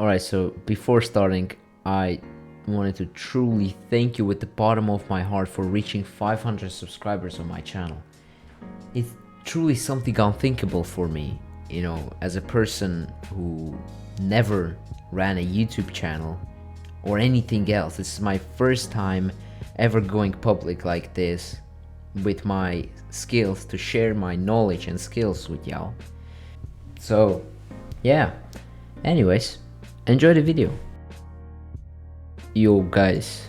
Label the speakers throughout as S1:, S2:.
S1: Alright, so before starting, I wanted to truly thank you with the bottom of my heart for reaching 500 subscribers on my channel. It's truly something unthinkable for me, you know, as a person who never ran a YouTube channel or anything else. This is my first time ever going public like this with my skills, to share my knowledge and skills with y'all. So, yeah. Anyways, enjoy the video. Yo guys,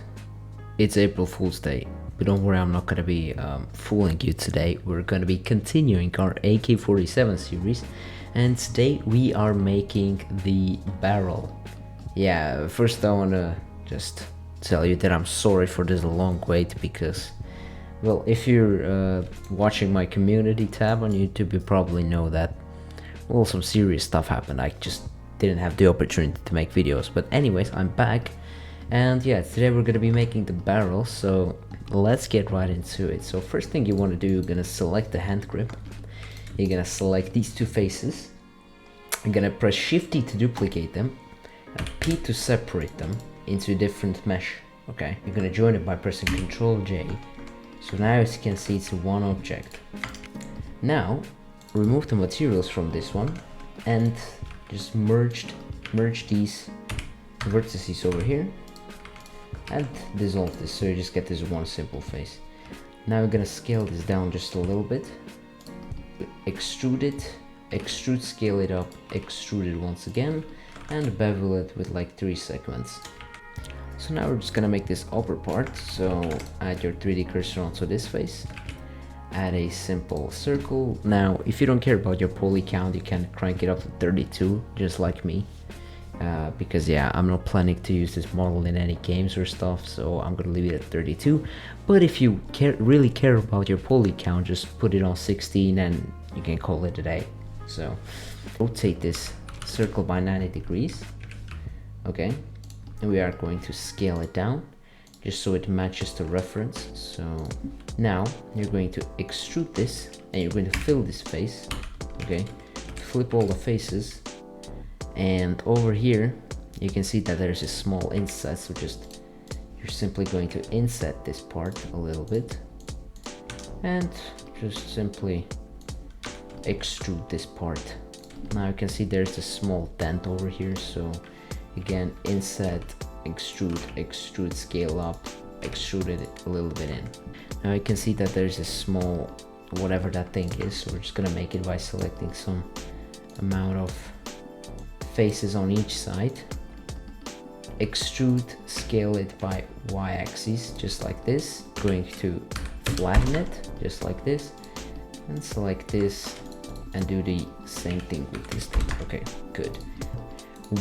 S1: it's April Fool's Day, but don't worry, I'm not gonna be fooling you today. We're gonna be continuing our AK-47 series, and today we are making the barrel. Yeah, first I wanna just tell you that I'm sorry for this long wait, because, well, if you're watching my community tab on YouTube, you probably know that, well, some serious stuff happened. I just didn't have the opportunity to make videos. But anyways, I'm back, and yeah, today we're gonna be making the barrel, so let's get right into it. So first thing you want to do, you're gonna select the hand grip, you're gonna select these two faces, you're gonna press Shift-D to duplicate them, and P to separate them into a different mesh. Okay, you're gonna join it by pressing Ctrl-J. So now, as you can see, it's one object. Now remove the materials from this one and just merge these vertices over here and dissolve this, so you just get this one simple face. Now we're gonna scale this down just a little bit, extrude it, extrude, scale it up, extrude it once again, and bevel it with like 3 segments. So now we're just gonna make this upper part, so add your 3D cursor onto this face, add a simple circle. Now if you don't care about your poly count, you can crank it up to 32 just like me, because yeah, I'm not planning to use this model in any games or stuff, so I'm gonna leave it at 32. But if you really care about your poly count, just put it on 16 and you can call it a day. So rotate this circle by 90 degrees. Okay, and we are going to scale it down just so it matches the reference. So now you're going to extrude this and you're going to fill this face. Okay, flip all the faces, and over here you can see that there's a small inset, so you're simply going to inset this part a little bit and just simply extrude this part. Now you can see there's a small dent over here, so again, inset, extrude, extrude, scale up, extrude it a little bit in. Now you can see that there's a small, whatever that thing is, so we're just gonna make it by selecting some amount of faces on each side. Extrude, scale it by y-axis, just like this. Going to flatten it, just like this, and select this, and do the same thing with this thing. Okay, good.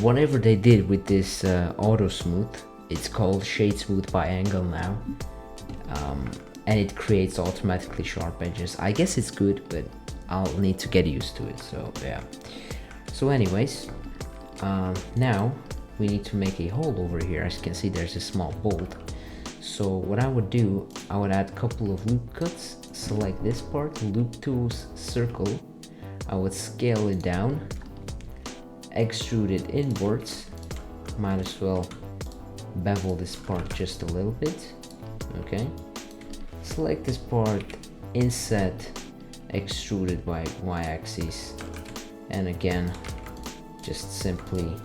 S1: Whatever they did with this auto smooth, it's called shade smooth by angle now, and it creates automatically sharp edges. I guess it's good, but I'll need to get used to it. So yeah, so anyways, now we need to make a hole over here. As you can see, there's a small bolt. So what I would do, I would add a couple of loop cuts, select this part, loop tools, circle, I would scale it down, extrude it inwards, might as well bevel this part just a little bit. Okay, select this part, inset, extrude it by y-axis, and again just simply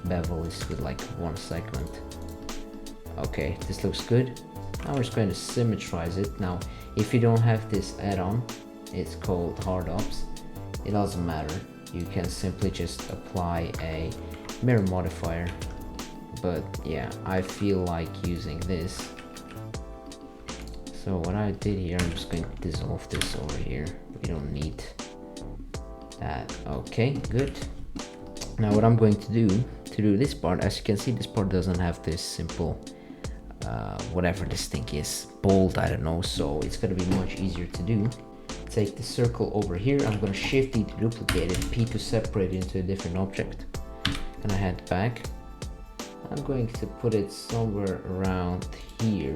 S1: bevel this with like 1 segment. Okay, this looks good. Now we're just going to symmetrize it. Now if you don't have this add-on, it's called hard ops, it doesn't matter, you can simply just apply a mirror modifier, but yeah, I feel like using this. So what I did here, I'm just going to dissolve this over here, we don't need that. Okay, good. Now what I'm going to do this part, as you can see, this part doesn't have this simple whatever this thing is, bolt, I don't know, so it's gonna be much easier to do. Take the circle over here, I'm going to Shift-D to duplicate it, P to separate it into a different object, and I head back. I'm going to put it somewhere around here,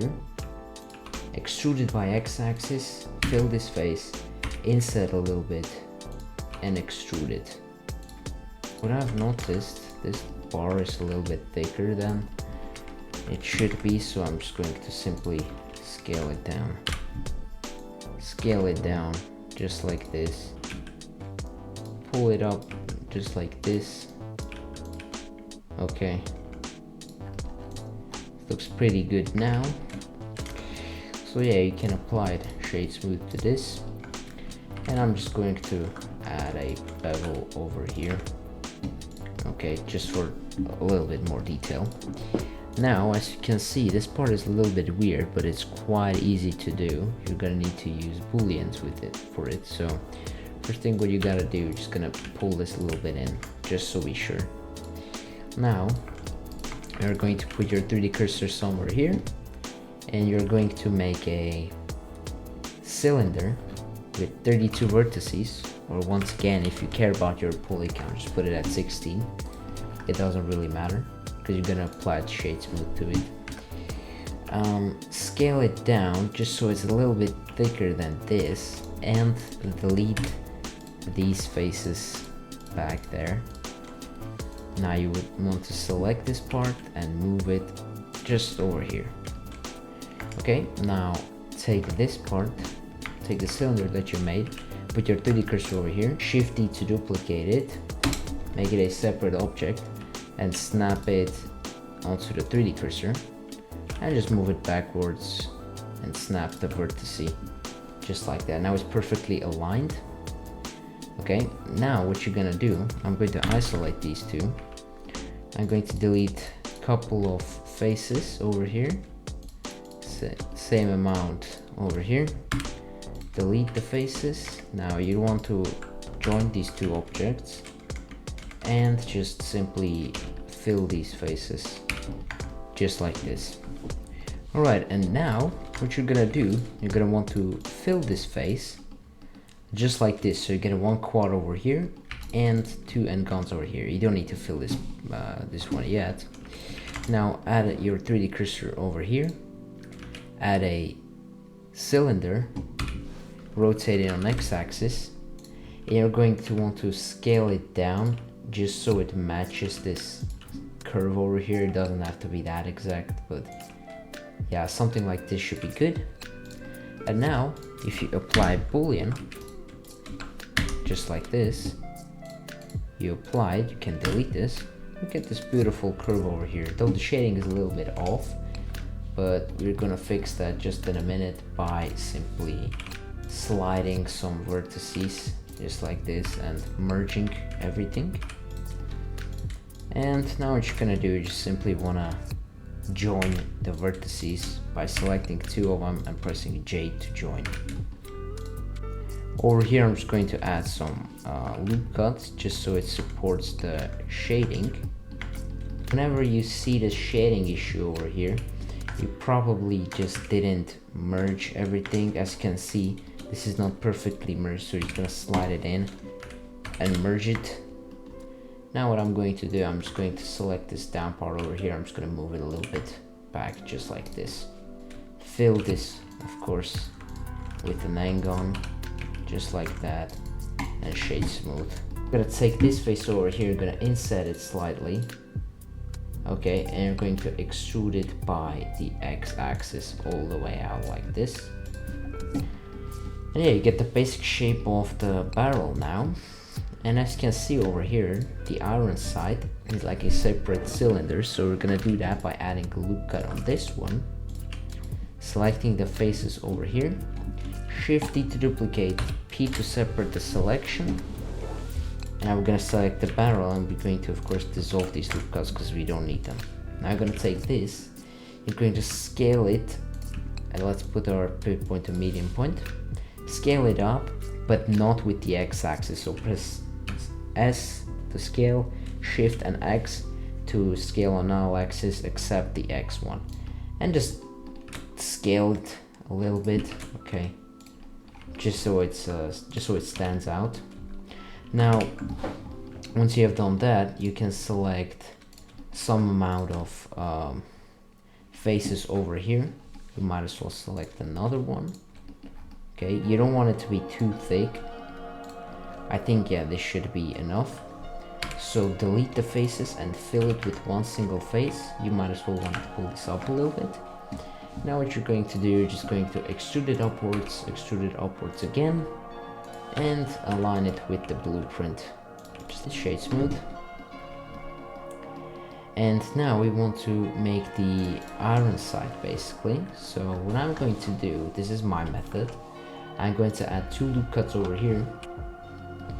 S1: extrude it by x-axis, fill this face, inset a little bit, and extrude it. What I've noticed, this bar is a little bit thicker than it should be, so I'm just going to simply scale it down. Scale it down just like this. Pull it up just like this. Okay. Looks pretty good now. So yeah, you can apply it shade smooth to this. And I'm just going to add a bevel over here. Okay, just for a little bit more detail. Now, as you can see, this part is a little bit weird, but it's quite easy to do. You're gonna need to use booleans with it for it. So first thing what you gotta do, you're just gonna pull this a little bit in, just so we're sure. Now, you're going to put your 3D cursor somewhere here, and you're going to make a cylinder with 32 vertices, or once again, if you care about your poly count, just put it at 16. It doesn't really matter, because you're gonna apply shade smooth to it. Scale it down just so it's a little bit thicker than this, and delete these faces back there. Now you would want to select this part and move it just over here. Okay, now take this part, take the cylinder that you made, put your 3D cursor over here, Shift D to duplicate it, make it a separate object, and snap it onto the 3D cursor, and just move it backwards and snap the vertice just like that. Now it's perfectly aligned. Okay, now what you're gonna do, I'm going to isolate these two. I'm going to delete a couple of faces over here, same amount over here, delete the faces. Now you want to join these two objects and just simply fill these faces just like this. Alright, and now what you're gonna do, you're gonna want to fill this face just like this. So you get a 1/4 over here and 2 end guns over here. You don't need to fill this this one yet. Now add your 3D cursor over here, add a cylinder, rotate it on x-axis, and you're going to want to scale it down just so it matches this curve over here. It doesn't have to be that exact, but yeah, something like this should be good. And now if you apply boolean just like this, you apply it, you can delete this, you get this beautiful curve over here. Though the shading is a little bit off, but we're gonna fix that just in a minute by simply sliding some vertices just like this and merging everything. And now what you're gonna do, you just simply wanna join the vertices by selecting 2 of them and pressing J to join. Over here I'm just going to add some loop cuts just so it supports the shading. Whenever you see the shading issue over here, you probably just didn't merge everything. As you can see, this is not perfectly merged, so you're gonna slide it in and merge it. Now what I'm going to do, I'm just going to select this down part over here. I'm just gonna move it a little bit back just like this. Fill this, of course, with an angle just like that, and shade smooth. I'm gonna take this face over here, gonna inset it slightly. Okay, and you're going to extrude it by the x-axis all the way out like this. And yeah, you get the basic shape of the barrel now. And as you can see over here, the iron side is like a separate cylinder, so we're gonna do that by adding a loop cut on this one, selecting the faces over here, Shift D to duplicate, P to separate the selection, and now we're gonna select the barrel, and we're going to of course dissolve these loop cuts because we don't need them. Now I'm gonna take this, you're going to scale it, and let's put our pivot point to medium point, scale it up, but not with the x-axis, so press S to scale, Shift and X to scale on all axis except the X one, and just scale it a little bit, okay, just so it stands out. Now once you have done that, you can select some amount of faces over here. You might as well select another one. Okay, you don't want it to be too thick. I think, yeah, this should be enough. So delete the faces and fill it with one single face. You might as well want to pull this up a little bit. Now what you're going to do, you're just going to extrude it upwards again, and align it with the blueprint, just a shade smooth. And now we want to make the iron side basically. So what I'm going to do, this is my method, I'm going to add 2 loop cuts over here.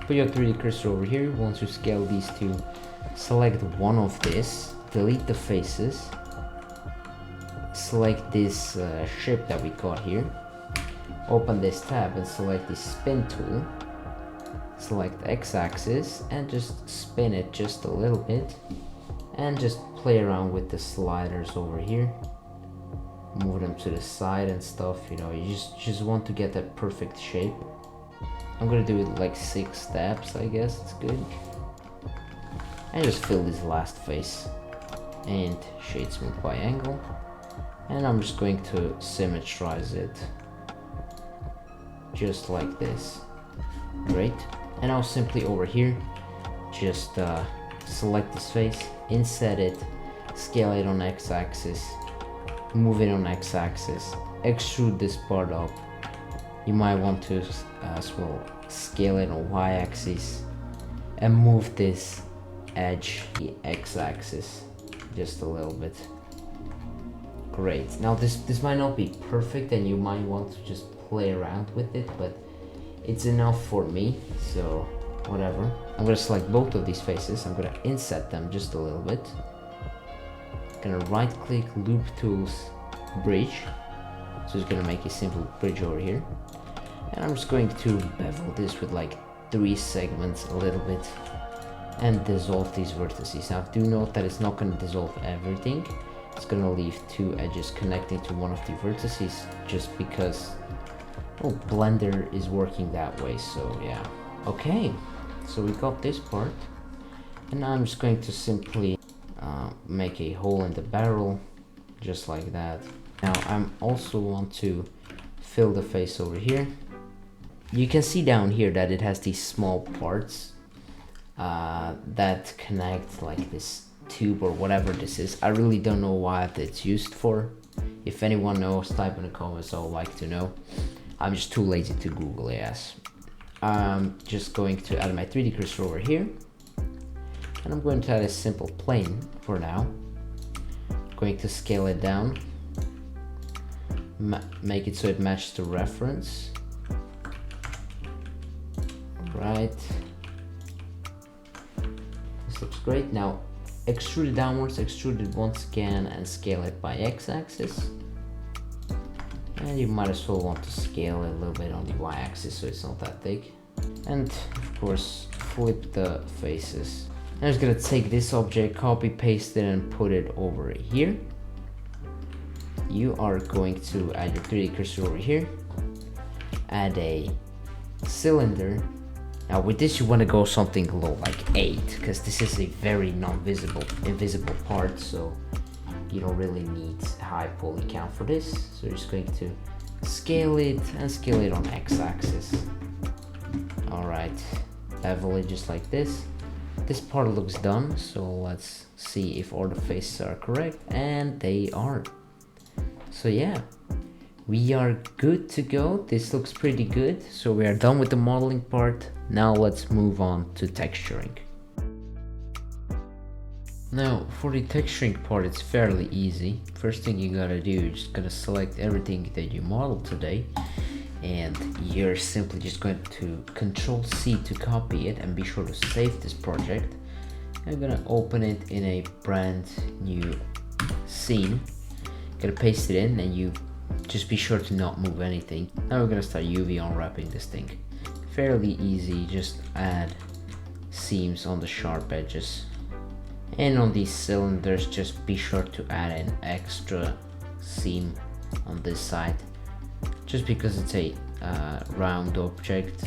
S1: Put your 3D cursor over here. Once you scale these two, select one of this, delete the faces, select this ship that we got here, open this tab and select the spin tool, select x-axis and just spin it just a little bit, and just play around with the sliders over here, move them to the side and stuff. You know, you just want to get that perfect shape. I'm gonna do it like 6 steps, I guess it's good. And just fill this last face and shade smooth by angle, and I'm just going to symmetrize it just like this. Great. And now simply over here, just select this face, inset it, scale it on x-axis, move it on x-axis, extrude this part up. You might want to as well scale it on y-axis and move this edge the x-axis just a little bit. Great. Now this might not be perfect and you might want to just play around with it, but it's enough for me, so whatever. I'm gonna select both of these faces, I'm gonna inset them just a little bit. Gonna right click, loop tools, bridge. So it's gonna make a simple bridge over here. And I'm just going to bevel this with like 3 segments a little bit and dissolve these vertices. Now do note that it's not gonna dissolve everything. It's gonna leave 2 edges connecting to one of the vertices just because, oh, Blender is working that way, so yeah. Okay, so we got this part, and now I'm just going to simply make a hole in the barrel, just like that. Now I'm also want to fill the face over here. You can see down here that it has these small parts that connect like this tube or whatever this is. I really don't know what it's used for. If anyone knows, type in the comments, I would like to know. I'm just too lazy to Google, yes. I'm just going to add my 3D cursor over here, and I'm going to add a simple plane for now. I'm going to scale it down, make it so it matches the reference. Right. This looks great. Now extrude it downwards, extrude it once again, and scale it by x-axis. And you might as well want to scale it a little bit on the y-axis so it's not that thick. And of course, flip the faces. I'm just gonna take this object, copy, paste it, and put it over here. You are going to add your 3D cursor over here, add a cylinder. Now with this you want to go something low, like 8, because this is a very invisible part, so you don't really need high poly count for this. So you're just going to scale it and scale it on x-axis. Alright, bevel it just like this. This part looks done, so let's see if all the faces are correct, and they are. So yeah, we are good to go. This looks pretty good. So we are done with the modeling part. Now let's move on to texturing. Now for the texturing part, it's fairly easy. First thing you gotta do, you're just gonna select everything that you modeled today, and you're simply just going to Control-C to copy it, and be sure to save this project. I'm gonna open it in a brand new scene. Gonna paste it in, and you just be sure to not move anything. Now we're gonna start UV unwrapping this thing. Fairly easy, just add seams on the sharp edges. And on these cylinders, just be sure to add an extra seam on this side. Just because it's a round object,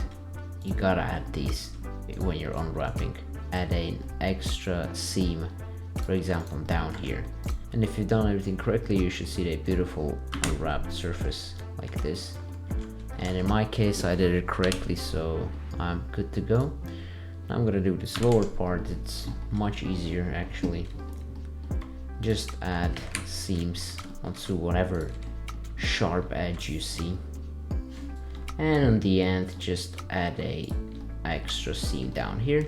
S1: you gotta add these when you're unwrapping. Add an extra seam, for example, down here. And if you've done everything correctly, you should see a beautiful unwrapped surface like this. And in my case, I did it correctly, so I'm good to go. I'm gonna do this lower part, it's much easier actually. Just add seams onto whatever sharp edge you see. And on the end, just add a extra seam down here.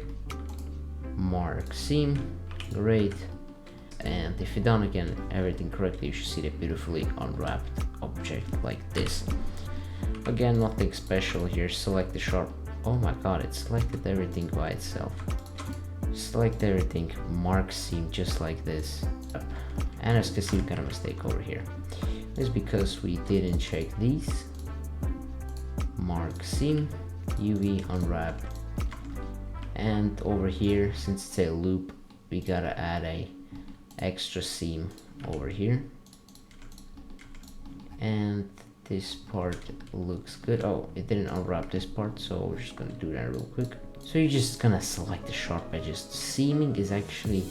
S1: Mark seam, great. And if you've done again everything correctly, you should see the beautifully unwrapped object like this. Again, nothing special here. Select the sharp. Oh my god, it selected everything by itself. Select everything, mark seam just like this. And as you can see, we got a mistake over here. It's because we didn't check these. Mark seam, UV unwrap. And over here, since it's a loop, we gotta add a extra seam over here. And this part looks good. Oh, it didn't unwrap this part, so we're just gonna do that real quick. So you're just gonna select the sharp edges. Seaming is actually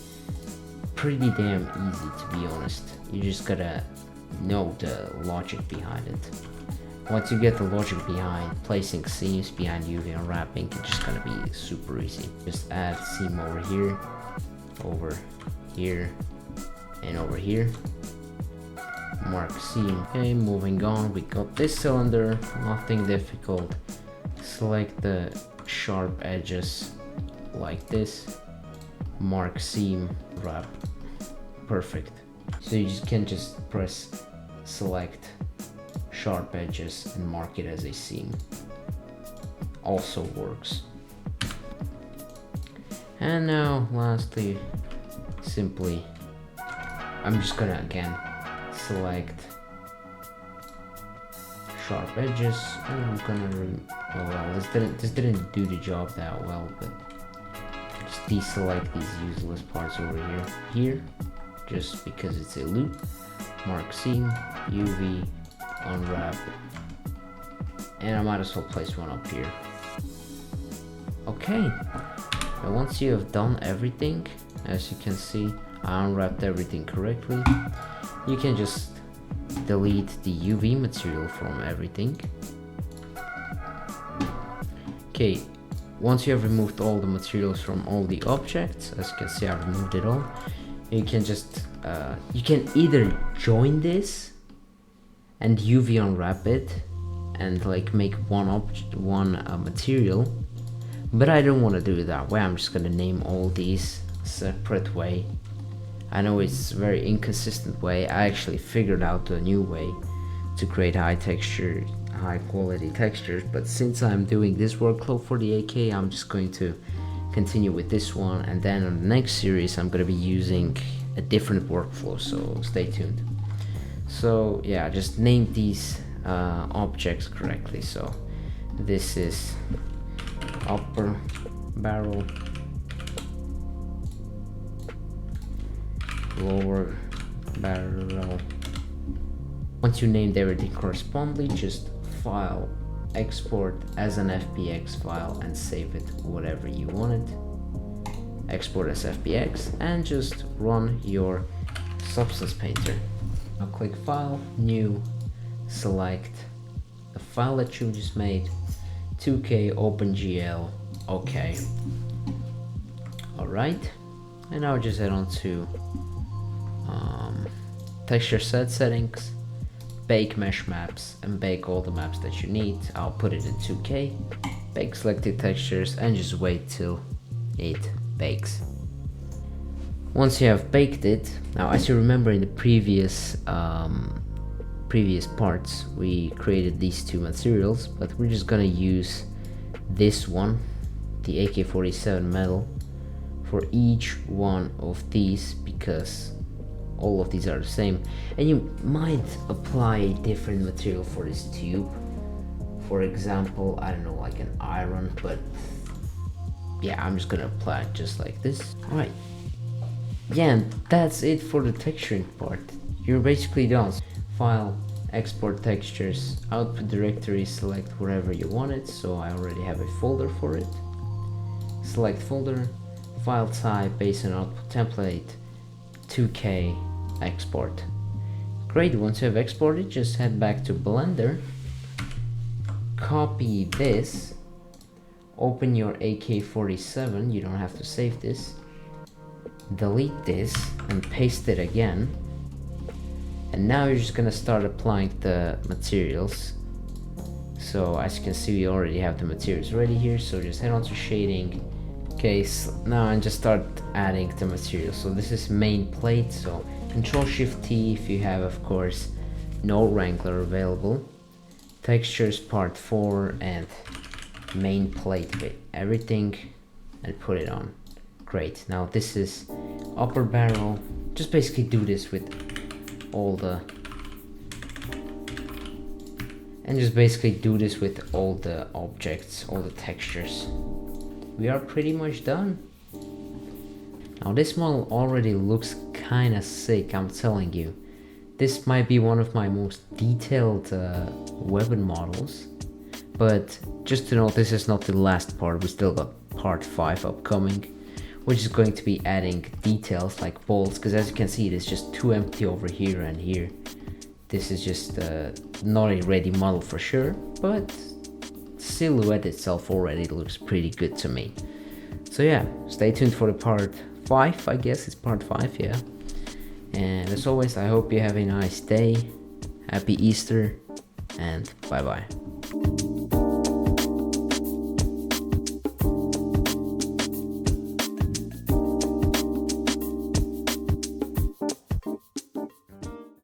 S1: pretty damn easy, to be honest. You just gotta know the logic behind it. Once you get the logic behind placing seams behind UV unwrapping, it's just gonna be super easy. Just add seam over here, and over here. Mark seam. Okay, moving on, we got this cylinder, nothing difficult. Select the sharp edges like this. Mark seam, wrap. Perfect. So you can just press select sharp edges and mark it as a seam. Also works. And now lastly, simply, I'm just gonna again select sharp edges, and I'm gonna oh well, this didn't do the job that well, but just deselect these useless parts over here, just because it's a loop. Mark seam, UV unwrap, and I might as well place one up here. Okay, now once you have done everything, as you can see, I unwrapped everything correctly. You can just delete the UV material from everything. Okay, once you have removed all the materials from all the objects, as you can see, I removed it all. You can just you can either join this and UV unwrap it and like make one material, but I don't want to do it that way. I'm just gonna name all these separate way. I know it's a very inconsistent way. I actually figured out a new way to create high quality textures, but since I'm doing this workflow for the AK, I'm just going to continue with this one, and then on the next series I'm going to be using a different workflow, so stay tuned. So yeah, just name these objects correctly. So this is upper barrel, lower barrel. Once you named everything correspondingly, just file, export as an FBX file and save it whatever you want it. Export as FBX and just run your Substance Painter. Now click File, New, select the file that you just made, 2K OpenGL, OK. Alright, and now just head on to texture set settings, bake mesh maps, and bake all the maps that you need. I'll put it in 2K, bake selected textures, and just wait till it bakes. Once you have baked it, now as you remember in the previous parts, we created these two materials, but we're just gonna use this one, the AK-47 metal, for each one of these, because all of these are the same, and you might apply a different material for this tube. For example, I don't know, like an iron, but yeah, I'm just gonna apply it just like this. Alright, yeah, and that's it for the texturing part. You're basically done. File, export textures, output directory, select wherever you want it, so I already have a folder for it. Select folder, file type, base and output template, 2K, export. Great, once you have exported, just head back to Blender, copy this open your AK-47, you don't have to save this, delete this and paste it again, and now you're just gonna start applying the materials. So as you can see, we already have the materials ready here, so just head on to shading. Okay, so now and just start adding the materials. So this is main plate, so Control Shift T if you have, of course, no Wrangler available. Textures part 4 and main plate with everything and put it on. Great. Now this is upper barrel. Just basically do this with all the objects, all the textures. We are pretty much done. Now this model already looks kinda sick, I'm telling you. This might be one of my most detailed weapon models. But just to note, this is not the last part. We still got part 5 upcoming, which is going to be adding details like bolts, because as you can see, it is just too empty over here and here. This is just not a ready model for sure, but silhouette itself already looks pretty good to me. So yeah, stay tuned for the part 5, I guess it's part 5, yeah. And as always, I hope you have a nice day, happy Easter, and bye bye.